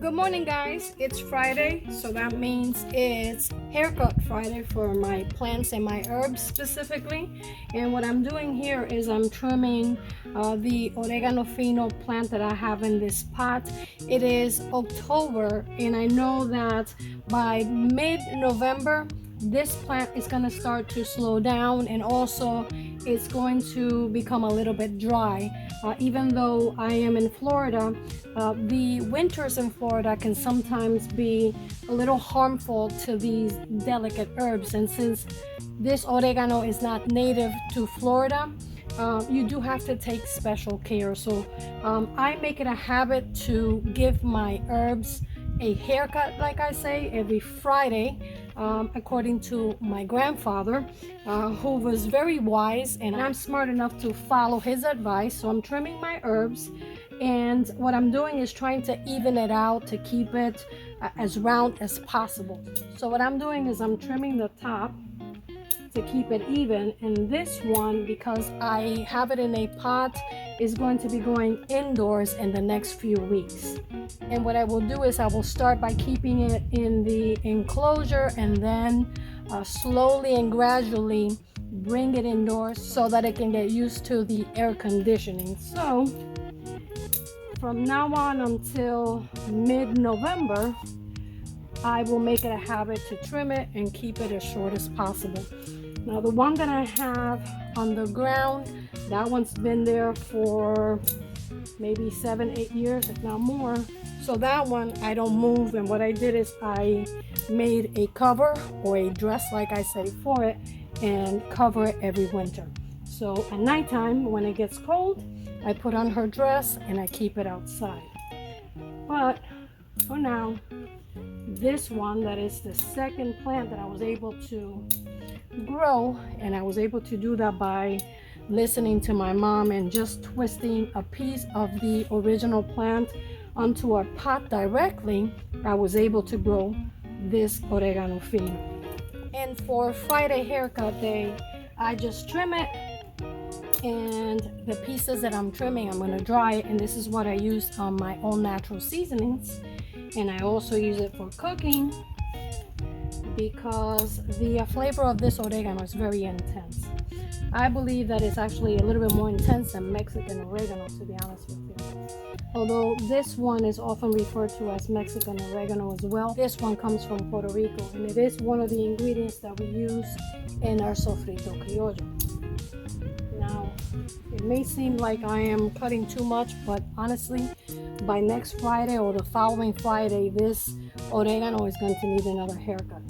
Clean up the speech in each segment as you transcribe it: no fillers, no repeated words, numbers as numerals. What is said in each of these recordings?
Good morning, guys. It's Friday, so that means it's haircut Friday for my plants and my herbs specifically. And what I'm doing here is I'm trimming the oregano fino plant that I have in this pot. It is October, and I know that by mid-November this plant is going to start to slow down, and also it's going to become a little bit dry. Even though I am in Florida, the winters in Florida can sometimes be a little harmful to these delicate herbs, and since this oregano is not native to Florida, you do have to take special care. So I make it a habit to give my herbs a haircut, like I say, every Friday, according to my grandfather, who was very wise, and I'm smart enough to follow his advice. So I'm trimming my herbs, and what I'm doing is trying to even it out to keep it as round as possible. So what I'm doing is I'm trimming the top to keep it even, and this one, because I have it in a pot, is going to be going indoors in the next few weeks. And what I will do is I will start by keeping it in the enclosure, and then slowly and gradually bring it indoors so that it can get used to the air conditioning. So from now on until mid-November, I will make it a habit to trim it and keep it as short as possible. Now the one that I have on the ground, that one's been there for maybe 7-8 years, if not more. So that one I don't move, and what I did is I made a cover or a dress, like I say, for it, and cover it every winter. So at nighttime when it gets cold, I put on her dress and I keep it outside. But for now, this one, that is the second plant that I was able to grow, and I was able to do that by listening to my mom and just twisting a piece of the original plant onto a pot directly. I was able to grow this oregano fino. And for Friday haircut day, I just trim it, and the pieces that I'm trimming, I'm going to dry it, and this is what I use on my own natural seasonings. And I also use it for cooking because the flavor of this oregano is very intense. I believe that it's actually a little bit more intense than Mexican oregano, to be honest with you. Although this one is often referred to as Mexican oregano as well. This one comes from Puerto Rico, and it is one of the ingredients that we use in our sofrito criollo. Now, it may seem like I am cutting too much, but honestly, by next Friday or the following Friday, this oregano is going to need another haircut.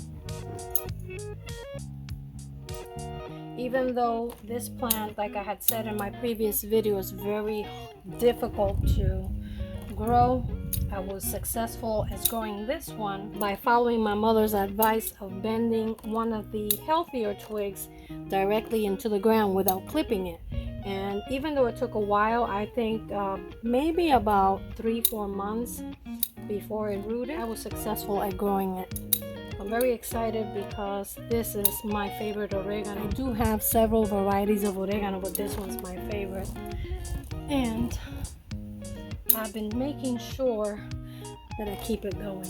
Even though this plant, like I had said in my previous video, is very difficult to grow, I was successful at growing this one by following my mother's advice of bending one of the healthier twigs directly into the ground without clipping it. And even though it took a while, I think maybe about 3-4 months before it rooted, I was successful at growing it. I'm very excited because this is my favorite oregano. I do have several varieties of oregano, but this one's my favorite. And I've been making sure that I keep it going.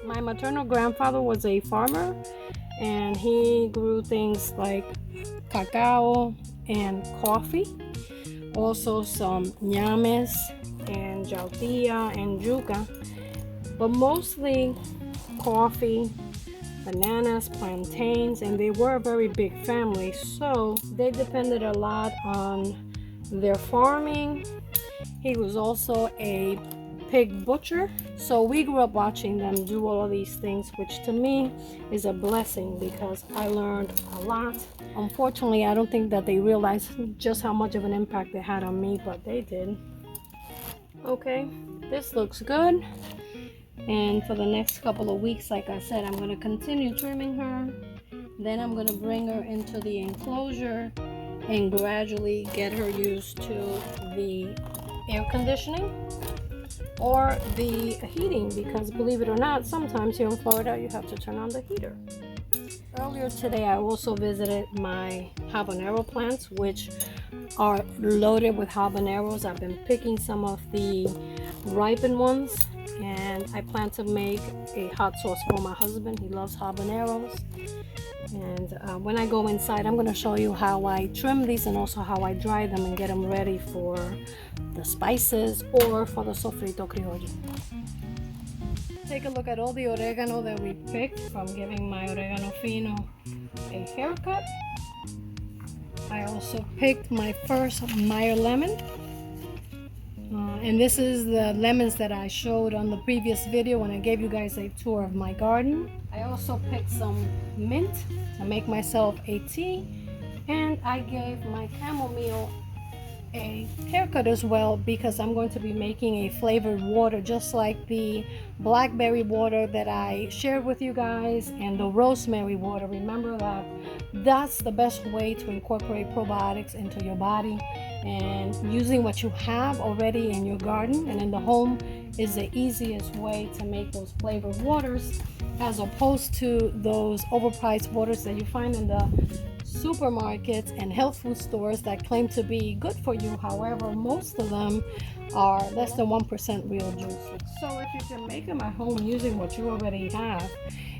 My maternal grandfather was a farmer, and he grew things like cacao and coffee, also some ñames and jautía and yuca, but mostly coffee, bananas, plantains, and they were a very big family, so they depended a lot on their farming. He was also a pig butcher, so we grew up watching them do all of these things, which to me is a blessing because I learned a lot. Unfortunately, I don't think that they realized just how much of an impact they had on me, but they did. Okay, this looks good, and for the next couple of weeks, like I said, I'm going to continue trimming her. Then I'm going to bring her into the enclosure and gradually get her used to the air conditioning or the heating, because believe it or not, sometimes here in Florida you have to turn on the heater. Earlier today, I also visited my habanero plants, which are loaded with habaneros. I've been picking some of the ripened ones, and I plan to make a hot sauce for my husband. He loves habaneros. And when I go inside, I'm going to show you how I trim these and also how I dry them and get them ready for the spices or for the sofrito criollo. Take a look at all the oregano that we picked from giving my oregano fino a haircut. I also picked my first Meyer lemon. And this is the lemons that I showed on the previous video when I gave you guys a tour of my garden. I also picked some mint to make myself a tea, and I gave my chamomile a haircut as well because I'm going to be making a flavored water just like the blackberry water that I shared with you guys and the rosemary water. Remember that that's the best way to incorporate probiotics into your body, and using what you have already in your garden and in the home is the easiest way to make those flavored waters, as opposed to those overpriced waters that you find in the supermarkets and health food stores that claim to be good for you. However, most of them are less than 1% real juice. So if you can make them at home using what you already have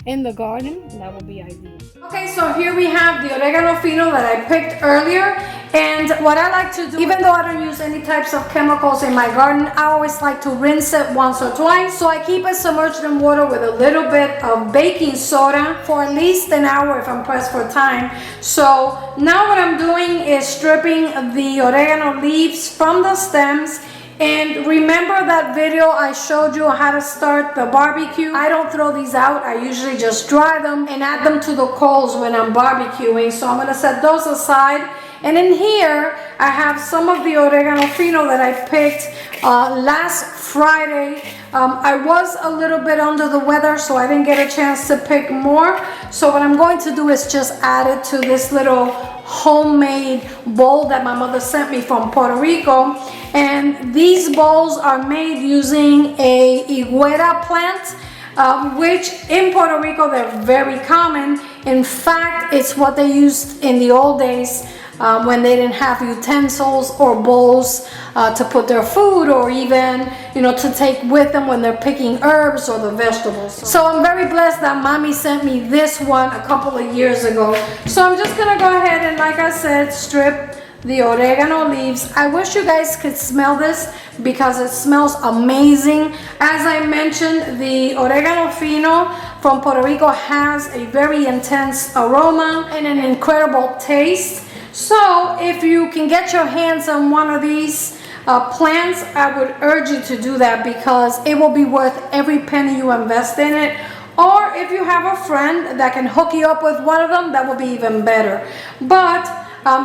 in the garden, that would be ideal. Okay, so here we have the oregano fino that I picked earlier, and what I like to do, even though I don't use any types of chemicals in my garden, I always like to rinse it once or twice. So I keep it submerged in water with a little bit of baking soda for at least an hour if I'm pressed for time. So now what I'm doing is stripping the oregano leaves from the stems. And remember that video I showed you how to start the barbecue? I don't throw these out. I usually just dry them and add them to the coals when I'm barbecuing. So I'm going to set those aside. And in here, I have some of the oregano fino that I picked last Friday. I was a little bit under the weather, so I didn't get a chance to pick more. So what I'm going to do is just add it to this little homemade bowl that my mother sent me from Puerto Rico. And these bowls are made using a higuera plant, which in Puerto Rico they're very common. In fact, it's what they used in the old days when they didn't have utensils or bowls to put their food, or even, you know, to take with them when they're picking herbs or the vegetables. So I'm very blessed that mommy sent me this one a couple of years ago. So I'm just gonna go ahead and, like I said, strip the oregano leaves. I wish you guys could smell this because it smells amazing. As I mentioned, the oregano fino from Puerto Rico has a very intense aroma and an incredible taste. So if you can get your hands on one of these plants, I would urge you to do that because it will be worth every penny you invest in it. Or if you have a friend that can hook you up with one of them, that will be even better. But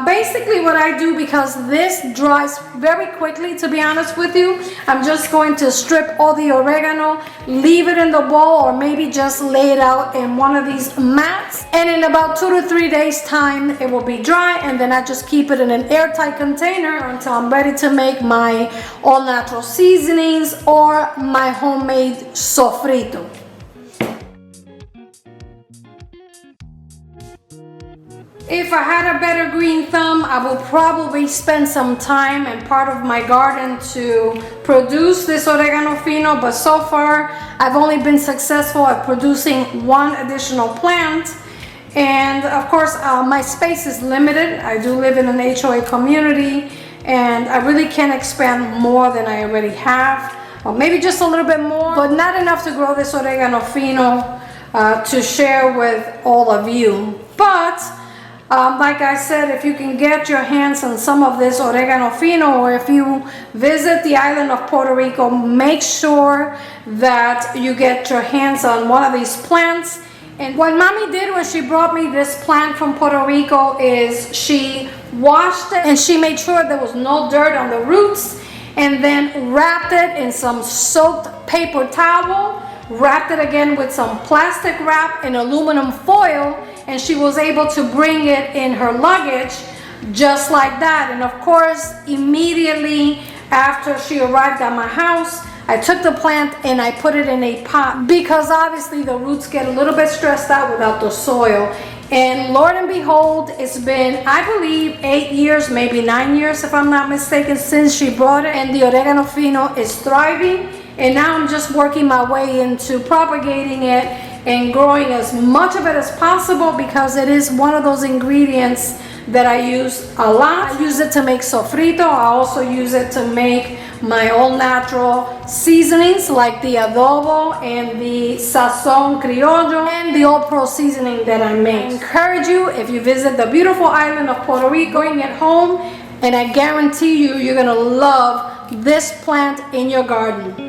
basically what I do, because this dries very quickly, to be honest with you, I'm just going to strip all the oregano, leave it in the bowl, or maybe just lay it out in one of these mats, and in about 2 to 3 days time it will be dry, and then I just keep it in an airtight container until I'm ready to make my all natural seasonings or my homemade sofrito. If I had a better green thumb, I would probably spend some time in part of my garden to produce this oregano fino, but so far I've only been successful at producing one additional plant. And of course, my space is limited. I do live in an HOA community, and I really can't expand more than I already have, or maybe just a little bit more, but not enough to grow this oregano fino to share with all of you. But like I said, if you can get your hands on some of this oregano fino, or if you visit the island of Puerto Rico, make sure that you get your hands on one of these plants. And what mommy did when she brought me this plant from Puerto Rico is she washed it and she made sure there was no dirt on the roots, and then wrapped it in some soaked paper towel, wrapped it again with some plastic wrap and aluminum foil, and she was able to bring it in her luggage just like that. And of course, immediately after she arrived at my house, I took the plant and I put it in a pot, because obviously the roots get a little bit stressed out without the soil. And Lord and behold, it's been, I believe, 8 years, maybe 9 years if I'm not mistaken, since she brought it, and the oregano fino is thriving. And now I'm just working my way into propagating it and growing as much of it as possible, because it is one of those ingredients that I use a lot. I use it to make sofrito. I also use it to make my all natural seasonings like the adobo and the sazon criollo and the all pro seasoning that I make. I encourage you, if you visit the beautiful island of Puerto Rico, bring it home, and I guarantee you, you're gonna love this plant in your garden.